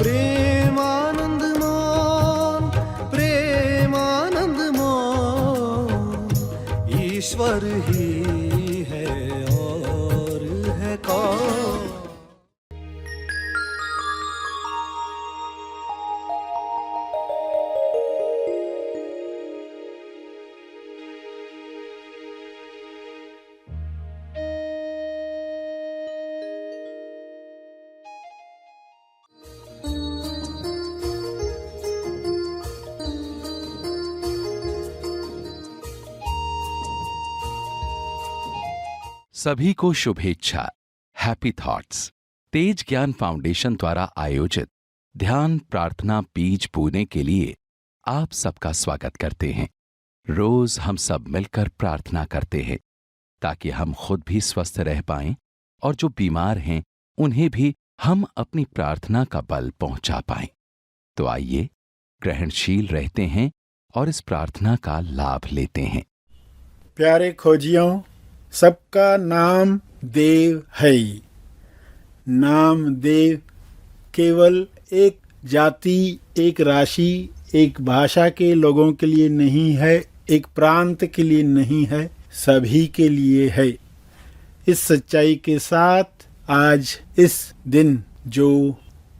प्रेमानंद मोहन, प्रेमानंद मोहन, ईश्वर ही है और है कौन। सभी को शुभेच्छा। हैप्पी थॉट्स तेज ज्ञान फाउंडेशन द्वारा आयोजित ध्यान प्रार्थना बीज बोने के लिए आप सबका स्वागत करते हैं। रोज हम सब मिलकर प्रार्थना करते हैं ताकि हम खुद भी स्वस्थ रह पाएं और जो बीमार हैं उन्हें भी हम अपनी प्रार्थना का बल पहुंचा पाएं। तो आइए ग्रहणशील रहते हैं और इस प्रार्थना का लाभ लेते हैं। प्यारे खोजियों, सबका नाम देव है। नाम देव केवल एक जाति, एक राशि, एक भाषा के लोगों के लिए नहीं है, एक प्रांत के लिए नहीं है, सभी के लिए है। इस सच्चाई के साथ आज इस दिन जो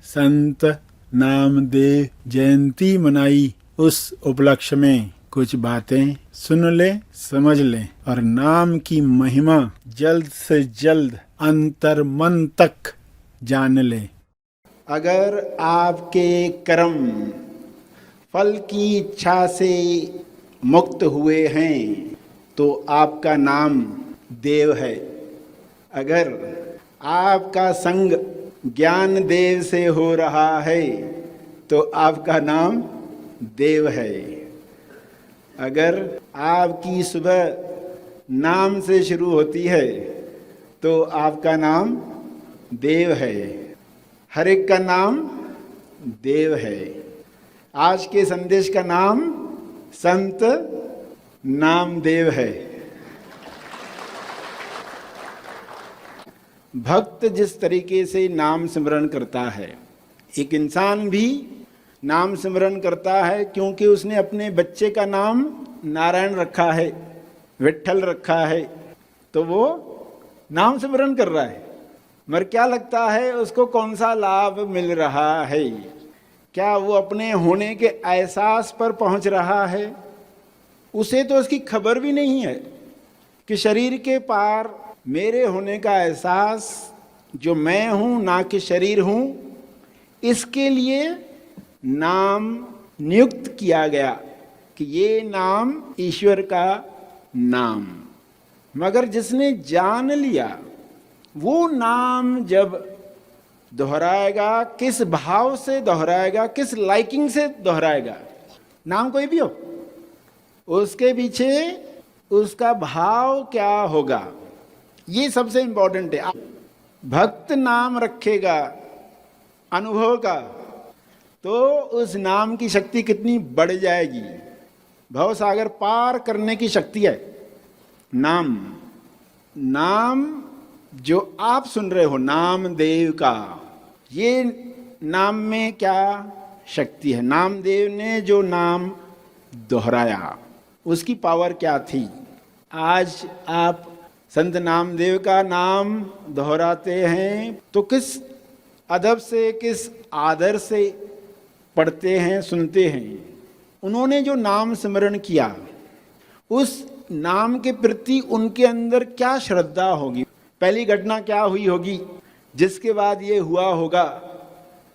संत नामदेव जयंती मनाई, उस उपलक्ष्य में कुछ बातें सुन ले, समझ ले और नाम की महिमा जल्द से जल्द अंतर मन तक जान ले। अगर आपके कर्म फल की इच्छा से मुक्त हुए हैं तो आपका नाम देव है। अगर आपका संग ज्ञान देव से हो रहा है तो आपका नाम देव है। अगर आपकी सुबह नाम से शुरू होती है तो आपका नाम देव है। हर एक का नाम देव है। आज के संदेश का नाम संत नामदेव है। भक्त जिस तरीके से नाम स्मरण करता है, एक इंसान भी नाम स्मरण करता है क्योंकि उसने अपने बच्चे का नाम नारायण रखा है, विट्ठल रखा है, तो वो नाम स्मरण कर रहा है। मगर क्या लगता है उसको कौन सा लाभ मिल रहा है? क्या वो अपने होने के एहसास पर पहुंच रहा है? उसे तो उसकी खबर भी नहीं है कि शरीर के पार मेरे होने का एहसास, जो मैं हूं ना कि शरीर हूं, इसके लिए नाम नियुक्त किया गया कि ये नाम ईश्वर का नाम। मगर जिसने जान लिया, वो नाम जब दोहराएगा, किस भाव से दोहराएगा, किस लाइकिंग से दोहराएगा, नाम कोई भी हो, उसके पीछे उसका भाव क्या होगा, ये सबसे इंपॉर्टेंट है। भक्त नाम रखेगा अनुभव का, तो उस नाम की शक्ति कितनी बढ़ जाएगी। भव सागर पार करने की शक्ति है नाम। नाम जो आप सुन रहे हो, नामदेव का, ये नाम में क्या शक्ति है? नामदेव ने जो नाम दोहराया, उसकी पावर क्या थी? आज आप संत नामदेव का नाम दोहराते हैं तो किस अदब से, किस आदर से पढ़ते हैं, सुनते हैं। उन्होंने जो नाम स्मरण किया, उस नाम के प्रति उनके अंदर क्या श्रद्धा होगी, पहली घटना क्या हुई होगी जिसके बाद ये हुआ होगा।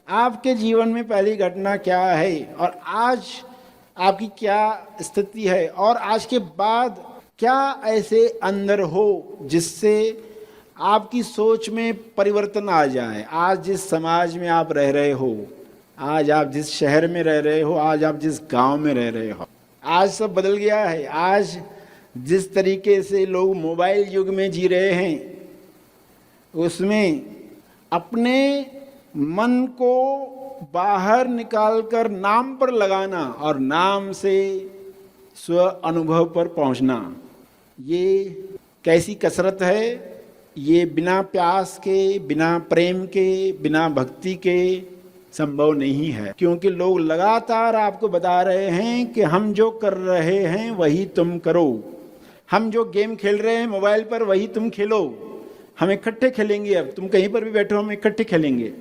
आपके जीवन में पहली घटना क्या है और आज आपकी क्या स्थिति है, और आज के बाद क्या ऐसे अंदर हो जिससे आपकी सोच में परिवर्तन आ जाए। आज जिस समाज में आप रह रहे हो, आज आप जिस शहर में रह रहे हो, आज आप जिस गांव में रह रहे हो, आज सब बदल गया है। आज जिस तरीके से लोग मोबाइल युग में जी रहे हैं, उसमें अपने मन को बाहर निकालकर नाम पर लगाना और नाम से स्व अनुभव पर पहुंचना, ये कैसी कसरत है। ये बिना प्यास के, बिना प्रेम के, बिना भक्ति के संभव नहीं है, क्योंकि लोग लगातार आपको बता रहे हैं कि हम जो कर रहे हैं वही तुम करो, हम जो गेम खेल रहे हैं मोबाइल पर वही तुम खेलो, हम इकट्ठे खेलेंगे, अब तुम कहीं पर भी बैठो हम इकट्ठे खेलेंगे।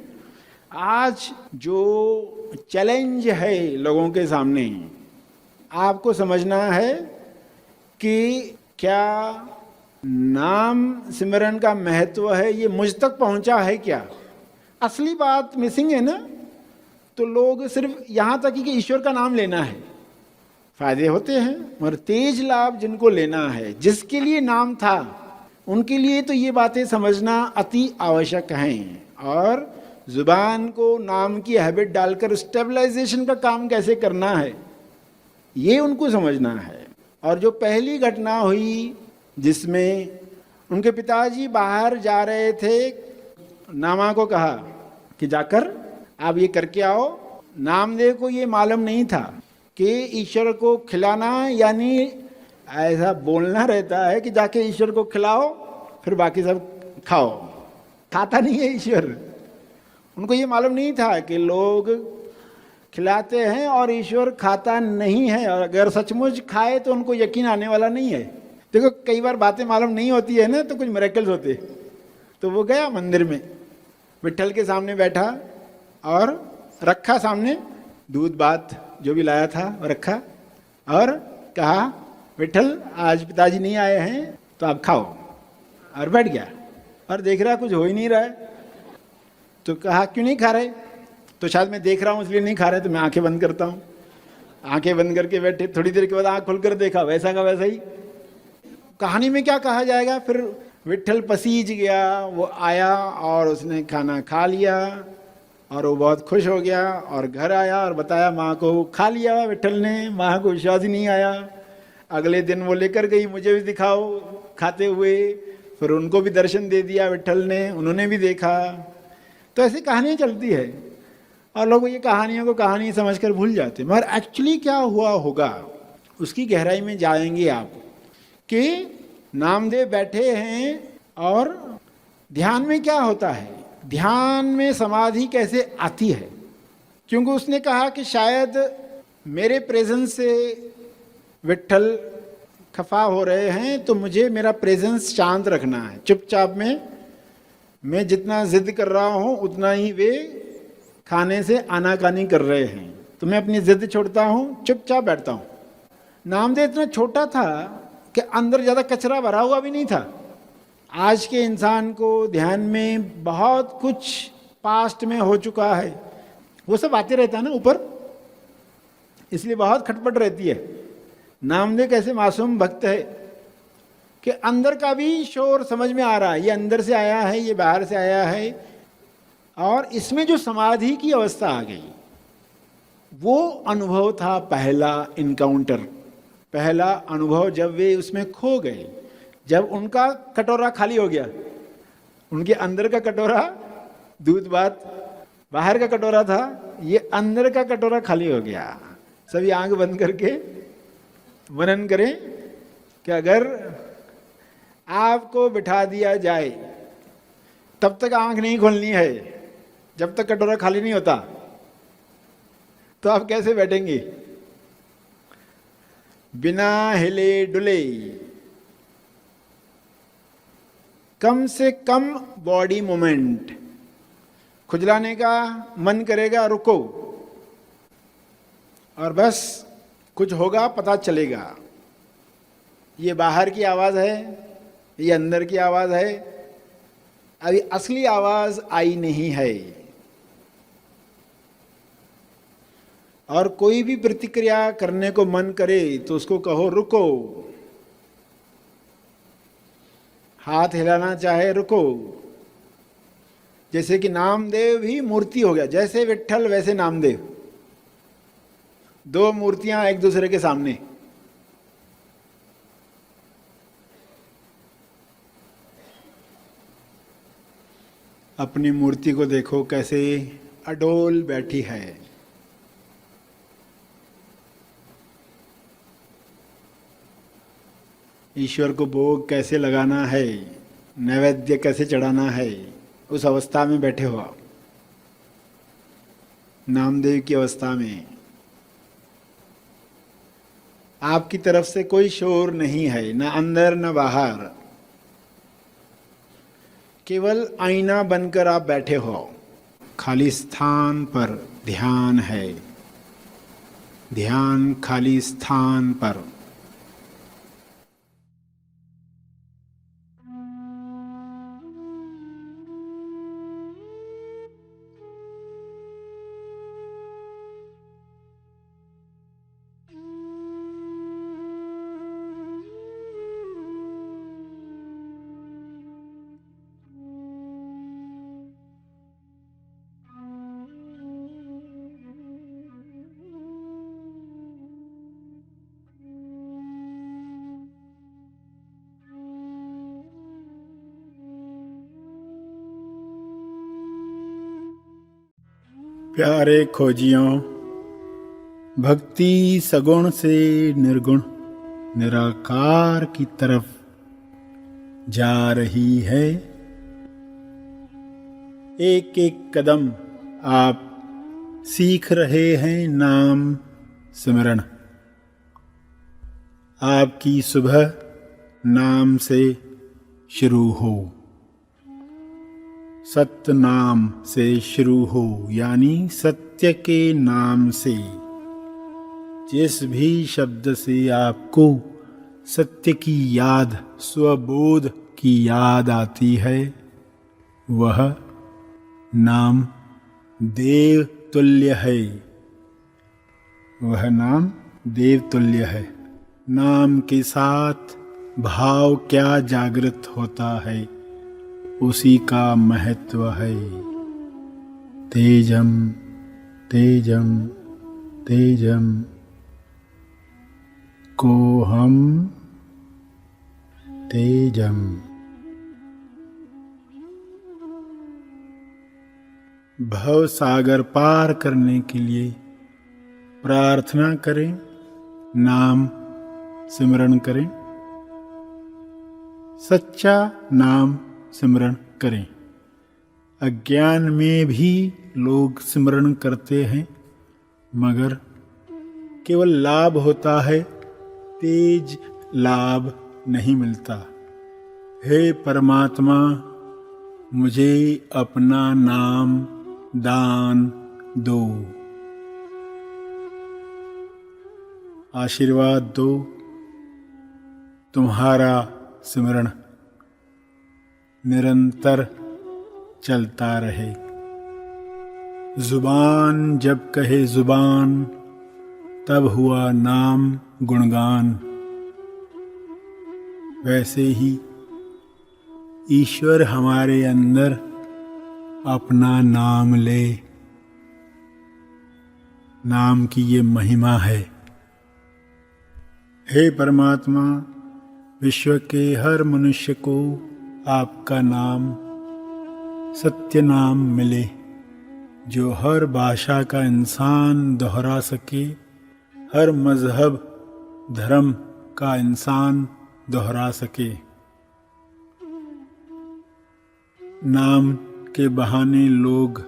आज जो चैलेंज है लोगों के सामने, आपको समझना है कि क्या नाम सिमरन का महत्व है ये मुझ तक पहुंचा है क्या? असली बात मिसिंग है ना। तो लोग सिर्फ यहाँ तक ही कि ईश्वर का नाम लेना है, फायदे होते हैं, मगर तेज लाभ जिनको लेना है, जिसके लिए नाम था, उनके लिए तो ये बातें समझना अति आवश्यक हैं। और जुबान को नाम की हैबिट डालकर स्टेबलाइजेशन का काम कैसे करना है ये उनको समझना है। और जो पहली घटना हुई जिसमें उनके पिताजी बाहर जा रहे थे, नामा को कहा कि जाकर आप ये करके आओ। नामदेव को ये मालूम नहीं था कि ईश्वर को खिलाना यानी ऐसा बोलना रहता है कि जाके ईश्वर को खिलाओ फिर बाकी सब खाओ। खाता नहीं है ईश्वर। उनको ये मालूम नहीं था कि लोग खिलाते हैं और ईश्वर खाता नहीं है, और अगर सचमुच खाए तो उनको यकीन आने वाला नहीं है। देखो कई बार बातें मालूम नहीं होती है ना, तो कुछ मिरेकल्स होते। तो वो गया मंदिर में, विट्ठल के सामने बैठा और रखा सामने दूध भात जो भी लाया था रखा, और कहा विट्ठल आज पिताजी नहीं आए हैं तो आप खाओ। और बैठ गया और देख रहा कुछ हो ही नहीं रहा है। तो कहा क्यों नहीं खा रहे? तो शायद मैं देख रहा हूँ इसलिए नहीं खा रहे, तो मैं आंखें बंद करता हूँ। आंखें बंद करके बैठे, थोड़ी देर के बाद आंख खुलकर देखा, वैसा का वैसा ही। कहानी में क्या कहा जाएगा, फिर विट्ठल पसीज गया, वो आया और उसने खाना खा लिया और वो बहुत खुश हो गया और घर आया और बताया माँ को, खा लिया विट्ठल ने। माँ को विश्वास ही नहीं आया। अगले दिन वो लेकर गई, मुझे भी दिखाओ खाते हुए। फिर उनको भी दर्शन दे दिया विट्ठल ने, उन्होंने भी देखा। तो ऐसी कहानियाँ चलती है और लोग ये कहानियों को कहानी समझकर भूल जाते हैं। मगर एक्चुअली क्या हुआ होगा उसकी गहराई में जाएंगे आप, कि नामदेव बैठे हैं और ध्यान में क्या होता है, ध्यान में समाधि कैसे आती है। क्योंकि उसने कहा कि शायद मेरे प्रेजेंस से विट्ठल खफा हो रहे हैं, तो मुझे मेरा प्रेजेंस शांत रखना है। चुपचाप में मैं जितना जिद कर रहा हूँ उतना ही वे खाने से आनाकानी कर रहे हैं, तो मैं अपनी जिद छोड़ता हूँ, चुपचाप बैठता हूँ। नामदेव इतना छोटा था कि अंदर ज़्यादा कचरा भरा हुआ भी नहीं था। आज के इंसान को ध्यान में बहुत कुछ पास्ट में हो चुका है, वो सब आते रहता है ना ऊपर, इसलिए बहुत खटपट रहती है। नामदेव कैसे मासूम भक्त है कि अंदर का भी शोर समझ में आ रहा है, ये अंदर से आया है, ये बाहर से आया है। और इसमें जो समाधि की अवस्था आ गई, वो अनुभव था पहला इनकाउंटर, पहला अनुभव जब वे उसमें खो गए। जब उनका कटोरा खाली हो गया, उनके अंदर का कटोरा दूध भात बाहर का कटोरा था, ये अंदर का कटोरा खाली हो गया। सभी आंख बंद करके मनन करें कि अगर आपको बिठा दिया जाए, तब तक आंख नहीं खोलनी है जब तक कटोरा खाली नहीं होता, तो आप कैसे बैठेंगे? बिना हिले डुले, कम से कम बॉडी मूवमेंट। खुजलाने का मन करेगा, रुको, और बस कुछ होगा पता चलेगा। ये बाहर की आवाज़ है, ये अंदर की आवाज़ है, अभी असली आवाज़ आई नहीं है। और कोई भी प्रतिक्रिया करने को मन करे तो उसको कहो रुको। हाथ हिलाना चाहे रुको। जैसे कि नामदेव भी मूर्ति हो गया, जैसे विट्ठल वैसे नामदेव, दो मूर्तियां एक दूसरे के सामने। अपनी मूर्ति को देखो कैसे अडोल बैठी है। ईश्वर को भोग कैसे लगाना है, नैवेद्य कैसे चढ़ाना है, उस अवस्था में बैठे हो आप। नामदेव की अवस्था में आपकी तरफ से कोई शोर नहीं है, न अंदर न बाहर, केवल आईना बनकर आप बैठे हो। खाली स्थान पर ध्यान है, ध्यान खाली स्थान पर। प्यारे खोजियों, भक्ति सगुण से निर्गुण निराकार की तरफ जा रही है। एक एक कदम आप सीख रहे हैं नाम सिमरन। आपकी सुबह नाम से शुरू हो, सत्य नाम से शुरू हो, यानी सत्य के नाम से। जिस भी शब्द से आपको सत्य की याद, स्वबोध की याद आती है, वह नाम देव तुल्य है। वह नाम देव तुल्य है। नाम के साथ भाव क्या जागृत होता है, उसी का महत्व है। तेजम तेजम तेजम कोहम तेजम। भव सागर पार करने के लिए प्रार्थना करें, नाम सिमरण करें, सच्चा नाम सिमरण करें। अज्ञान में भी लोग सिमरण करते हैं, मगर केवल लाभ होता है, तेज लाभ नहीं मिलता। हे परमात्मा, मुझे अपना नाम दान दो, आशीर्वाद दो। तुम्हारा सिमरण निरंतर चलता रहे। जुबान जब कहे जुबान, तब हुआ नाम गुणगान। वैसे ही ईश्वर हमारे अंदर अपना नाम ले। नाम की ये महिमा है। हे परमात्मा, विश्व के हर मनुष्य को आपका नाम सत्य नाम मिले, जो हर भाषा का इंसान दोहरा सके, हर मजहब धर्म का इंसान दोहरा सके। नाम के बहाने लोग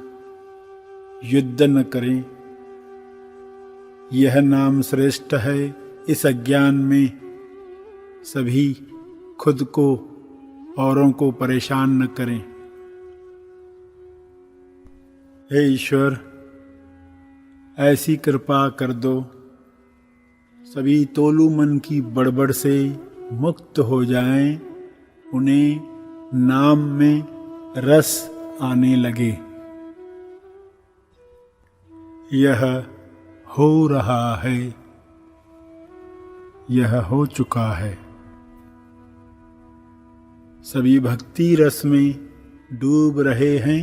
युद्ध न करें। यह नाम श्रेष्ठ है। इस अज्ञान में सभी खुद को, औरों को परेशान न करें। हे ईश्वर, ऐसी कृपा कर दो, सभी तोलू मन की बड़बड़ से मुक्त हो जाएं, उन्हें नाम में रस आने लगे। यह हो रहा है, यह हो चुका है। सभी भक्ति रस में डूब रहे हैं,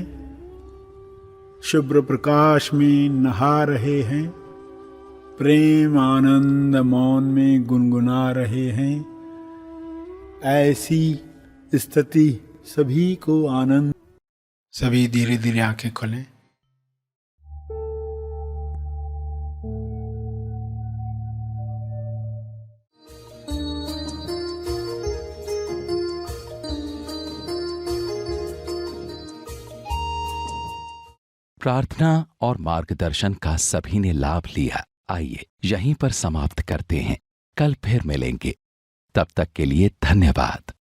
शुभ्र प्रकाश में नहा रहे हैं, प्रेम आनंद मौन में गुनगुना रहे हैं। ऐसी स्थिति सभी को आनंद। सभी धीरे धीरे आंखें खोलें। प्रार्थना और मार्गदर्शन का सभी ने लाभ लिया। आइए यहीं पर समाप्त करते हैं, कल फिर मिलेंगे। तब तक के लिए धन्यवाद।